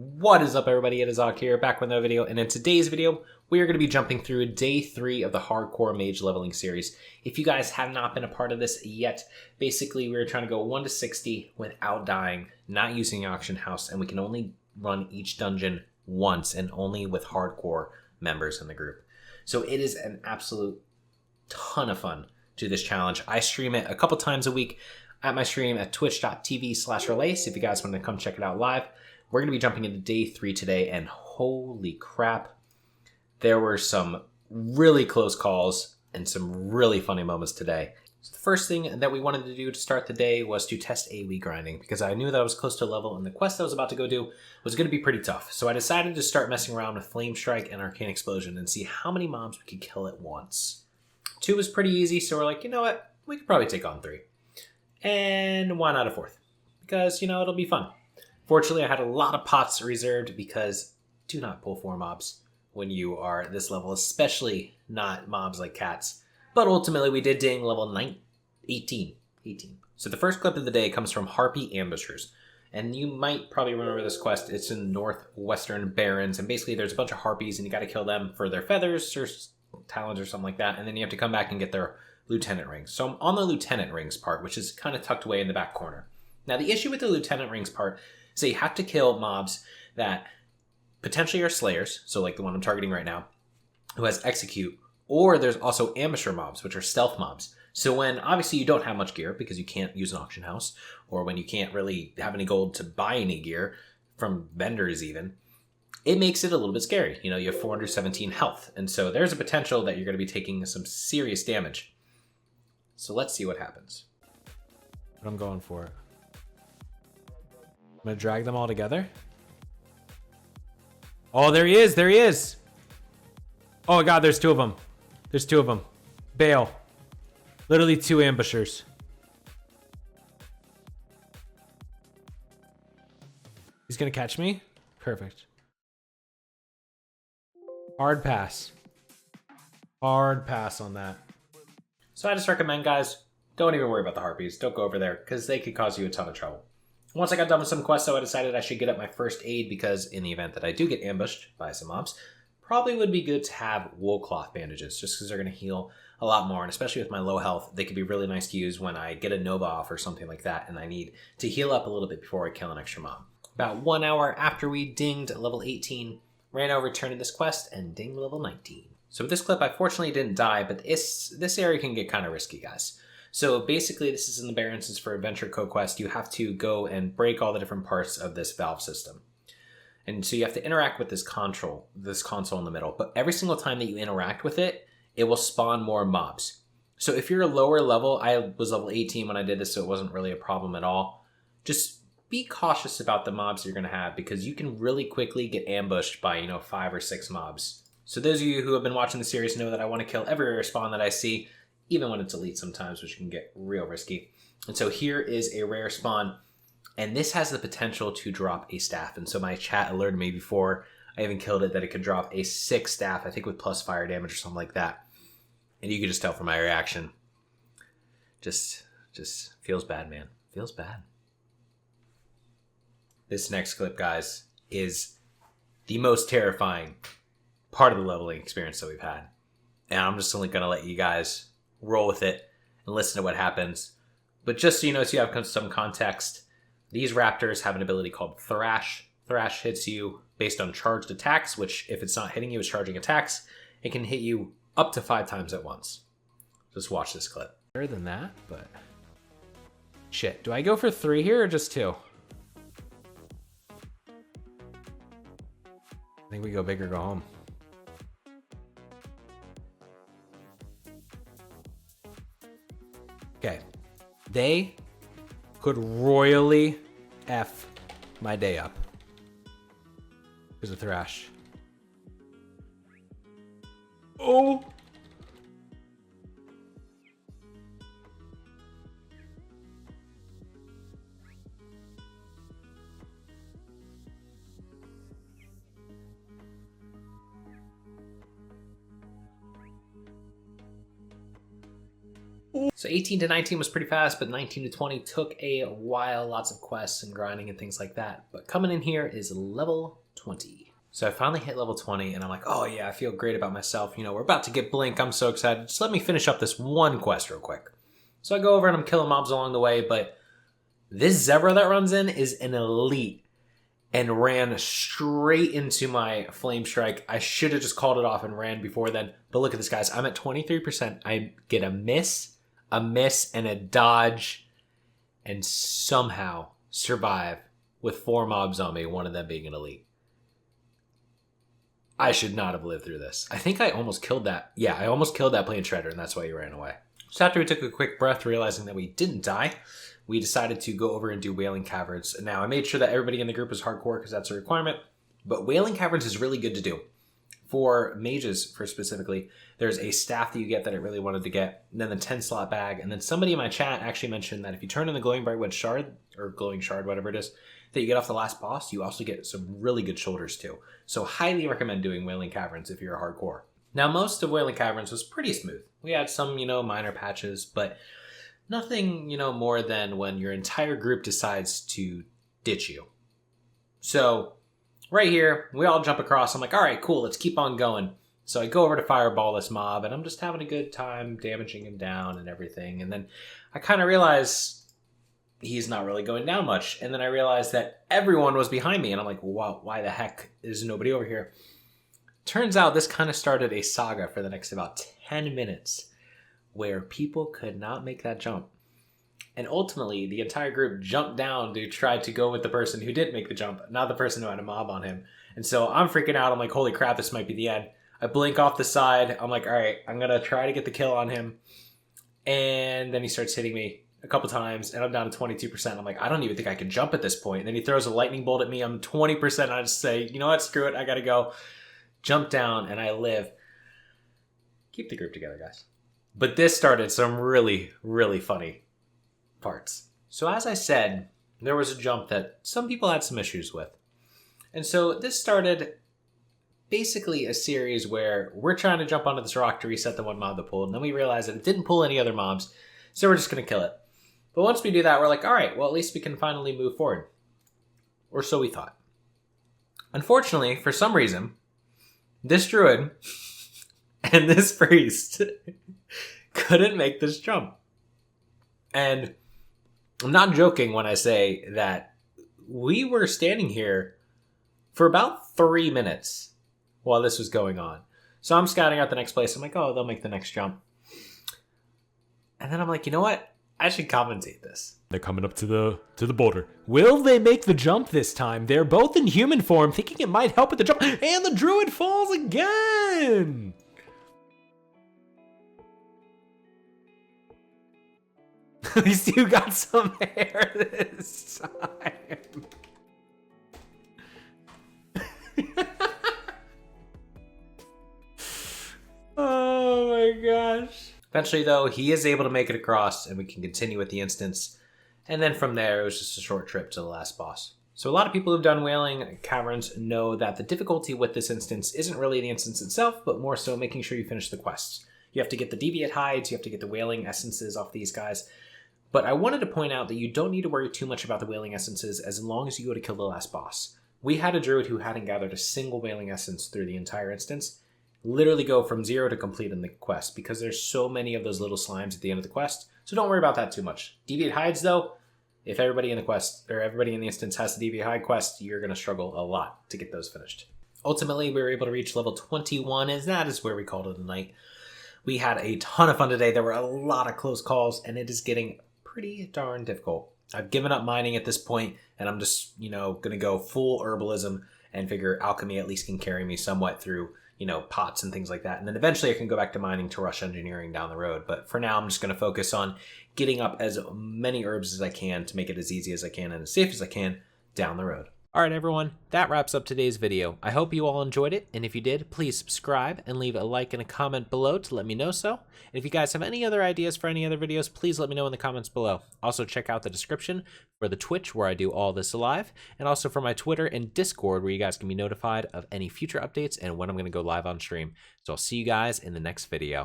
What is up, everybody? It is Ak here, back with another video, and in today's video, we are going to be jumping through day 3 of the Hardcore Mage leveling series. If you guys have not been a part of this yet, basically we are trying to go 1 to 60 without dying, not using Auction House, and we can only run each dungeon once, and only with Hardcore members in the group. So it is an absolute ton of fun to do this challenge. I stream it a couple times a week at my stream at twitch.tv/Arlaeus if you guys want to come check it out live. We're going to be jumping into day 3 today, and holy crap, there were some really close calls and some really funny moments today. So the first thing that we wanted to do to start the day was to test AOE grinding, because I knew that I was close to a level and the quest I was about to go do was going to be pretty tough. So I decided to start messing around with Flame Strike and Arcane Explosion and see how many mobs we could kill at once. 2 was pretty easy, so we're like, you know what, we could probably take on 3. And why not a 4th? Because, you know, it'll be fun. Fortunately, I had a lot of pots reserved because do not pull 4 mobs when you are at this level, especially not mobs like cats. But ultimately, we did ding level 18. So the first clip of the day comes from Harpy Ambushers. And you might probably remember this quest. It's in northwestern Barrens. And basically, there's a bunch of harpies, and you got to kill them for their feathers or talons or something like that. And then you have to come back and get their lieutenant rings. So I'm on the lieutenant rings part, which is kind of tucked away in the back corner. Now, the issue with the lieutenant rings part, so you have to kill mobs that potentially are slayers, so like the one I'm targeting right now, who has execute, or there's also ambusher mobs, which are stealth mobs. So when obviously you don't have much gear because you can't use an auction house, or when you can't really have any gold to buy any gear from vendors even, it makes it a little bit scary. You know, you have 417 health, and so there's a potential that you're going to be taking some serious damage. So let's see what happens. But I'm going for it. I'm going to drag them all together. Oh, there he is. There he is. Oh, God, there's 2 of them. There's 2 of them. Bail. Literally 2 ambushers. He's going to catch me? Perfect. Hard pass. Hard pass on that. So I just recommend, guys, don't even worry about the harpies. Don't go over there because they could cause you a ton of trouble. Once I got done with some quests, though, I decided I should get up my first aid because in the event that I do get ambushed by some mobs, probably would be good to have wool cloth bandages just because they're going to heal a lot more. And especially with my low health, they could be really nice to use when I get a Nova off or something like that and I need to heal up a little bit before I kill an extra mob. About 1 hour after we dinged level 18, ran over, turned this quest, and dinged level 19. So with this clip, I fortunately didn't die, but this area can get kind of risky, guys. So basically, this is in the Barrens. It's for Adventure Co-Quest. You have to go and break all the different parts of this valve system. And so you have to interact with this console in the middle. But every single time that you interact with it, it will spawn more mobs. So if you're a lower level, I was level 18 when I did this, so it wasn't really a problem at all. Just be cautious about the mobs you're going to have because you can really quickly get ambushed by, 5 or 6 mobs. So those of you who have been watching the series know that I want to kill every rare spawn that I see, even when it's elite sometimes, which can get real risky. And so here is a rare spawn, and this has the potential to drop a staff. And so my chat alerted me before I even killed it that it could drop a 6 staff, I think with plus fire damage or something like that. And you can just tell from my reaction. Just feels bad, man. Feels bad. This next clip, guys, is the most terrifying part of the leveling experience that we've had. And I'm just only going to let you guys roll with it and listen to what happens. But just so you know, so you have some context, these raptors have an ability called Thrash. Thrash hits you based on charged attacks, which if it's not hitting you, it's charging attacks. It can hit you up to 5 times at once. Just watch this clip. Better than that, but shit. Do I go for 3 here or just 2? I think we go big or go home. Okay, they could royally F my day up. Here's a Thrash. Oh! So 18 to 19 was pretty fast, but 19 to 20 took a while, lots of quests and grinding and things like that. But coming in here is level 20. So I finally hit level 20 and I'm like, oh yeah, I feel great about myself. You know, we're about to get Blink. I'm so excited. Just let me finish up this one quest real quick. So I go over and I'm killing mobs along the way, but this zebra that runs in is an elite and ran straight into my flame strike. I should have just called it off and ran before then. But look at this, guys. I'm at 23%. I get a miss, and a dodge, and somehow survive with 4 mobs on me, one of them being an elite. I should not have lived through this. I think I almost killed that. Yeah, I almost killed that plane shredder, and that's why he ran away. So after we took a quick breath, realizing that we didn't die, we decided to go over and do Whaley Caverns. Now, I made sure that everybody in the group was hardcore because that's a requirement, but Whaley Caverns is really good to do. For mages, for specifically, there's a staff that you get that I really wanted to get, and then the 10-slot bag, and then somebody in my chat actually mentioned that if you turn in the Glowing Bright Wood Shard, or Glowing Shard, whatever it is, that you get off the last boss, you also get some really good shoulders too. So highly recommend doing Whaley Caverns if you're a hardcore. Now, most of Whaley Caverns was pretty smooth. We had some, minor patches, but nothing, more than when your entire group decides to ditch you. So right here, we all jump across. I'm like, all right, cool, let's keep on going. So I go over to fireball this mob, and I'm just having a good time damaging him down and everything. And then I kind of realize he's not really going down much. And then I realized that everyone was behind me, and I'm like, wow, why the heck is nobody over here? Turns out this kind of started a saga for the next about 10 minutes where people could not make that jump. And ultimately, the entire group jumped down to try to go with the person who didn't make the jump, not the person who had a mob on him. And so I'm freaking out. I'm like, holy crap, this might be the end. I blink off the side. I'm like, all right, I'm going to try to get the kill on him. And then he starts hitting me a couple times, and I'm down to 22%. I'm like, I don't even think I can jump at this point. And then he throws a lightning bolt at me. I'm 20%. I just say, you know what, screw it. I got to go. Jump down, and I live. Keep the group together, guys. But this started some really, really funny parts. So as I said, there was a jump that some people had some issues with. And so this started basically a series where we're trying to jump onto this rock to reset the one mob that pulled, and then we realized that it didn't pull any other mobs, so we're just going to kill it. But once we do that, we're like, all right, well, at least we can finally move forward. Or so we thought. Unfortunately, for some reason, this druid and this priest couldn't make this jump. And I'm not joking when I say that we were standing here for about 3 minutes while this was going on. So I'm scouting out the next place. I'm like, oh, they'll make the next jump. And then I'm like, you know what? I should commentate this. They're coming up to the border. Will they make the jump this time? They're both in human form, thinking it might help with the jump, and the druid falls again! These two got some hair this time. Oh my gosh. Eventually, though, he is able to make it across, and we can continue with the instance. And then from there, it was just a short trip to the last boss. So a lot of people who've done Whaling Caverns know that the difficulty with this instance isn't really the instance itself, but more so making sure you finish the quests. You have to get the Deviate Hides, you have to get the Whaling Essences off these guys. But I wanted to point out that you don't need to worry too much about the Whaling Essences as long as you go to kill the last boss. We had a druid who hadn't gathered a single Whaling Essence through the entire instance. Literally go from 0 to complete in the quest because there's so many of those little slimes at the end of the quest. So don't worry about that too much. Deviate Hides, though, if everybody in the quest or everybody in the instance has the Deviate Hide quest, you're going to struggle a lot to get those finished. Ultimately, we were able to reach level 21, and that is where we called it a night. We had a ton of fun today. There were a lot of close calls, and it is getting pretty darn difficult. I've given up mining at this point, and I'm just, going to go full herbalism and figure alchemy at least can carry me somewhat through pots and things like that. And then eventually I can go back to mining to rush engineering down the road. But for now, I'm just going to focus on getting up as many herbs as I can to make it as easy as I can and as safe as I can down the road. All right, everyone, that wraps up today's video. I hope you all enjoyed it, and if you did, please subscribe and leave a like and a comment below to let me know so. And if you guys have any other ideas for any other videos, please let me know in the comments below. Also, check out the description for the Twitch where I do all this live, and also for my Twitter and Discord where you guys can be notified of any future updates and when I'm going to go live on stream. So I'll see you guys in the next video.